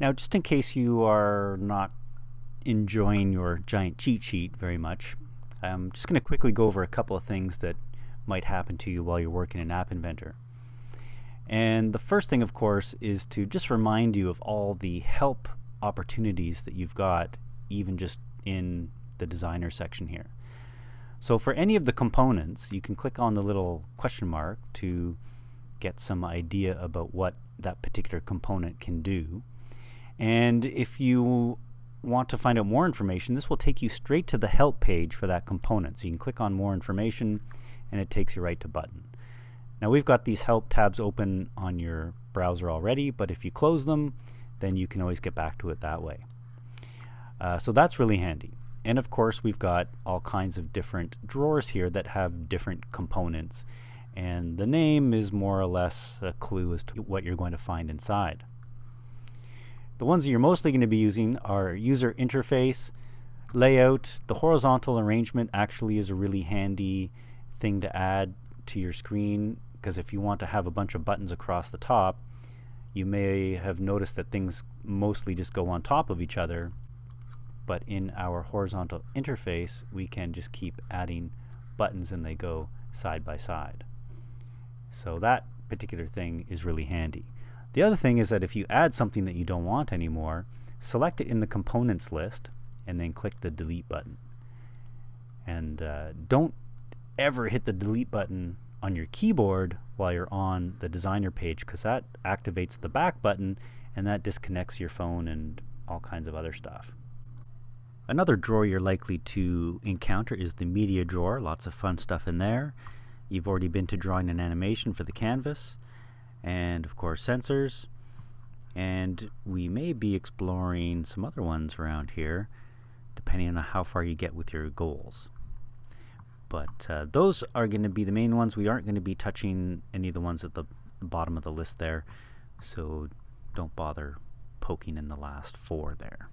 Now, just in case you are not enjoying your giant cheat sheet very much, I'm just going to quickly go over a couple of things that might happen to you while you're working in App Inventor. And the first thing, of course, is to just remind you of all the help opportunities that you've got, even just in the designer section here. So for any of the components, you can click on the little question mark to get some idea about what that particular component can do. And if you want to find out more information, this will take you straight to the help page for that component. So you can click on more information and it takes you right to button. Now we've got these help tabs open on your browser already, but if you close them, then you can always get back to it that way. So that's really handy. And of course we've got all kinds of different drawers here that have different components, and the name is more or less a clue as to what you're going to find inside. The ones that you're mostly going to be using are user interface, layout. The horizontal arrangement actually is a really handy thing to add to your screen, because if you want to have a bunch of buttons across the top, you may have noticed that things mostly just go on top of each other, but in our horizontal interface we can just keep adding buttons and they go side by side. So that particular thing is really handy. The other thing is that if you add something that you don't want anymore, select it in the components list and then click the delete button. And don't ever hit the delete button on your keyboard while you're on the designer page, because that activates the back button and that disconnects your phone and all kinds of other stuff. Another drawer you're likely to encounter is the media drawer. Lots of fun stuff in there. You've already been to drawing an animation for the canvas, and of course sensors, and we may be exploring some other ones around here depending on how far you get with your goals. But those are going to be the main ones. We aren't going to be touching any of the ones at the bottom of the list there, so don't bother poking in the last 4 there.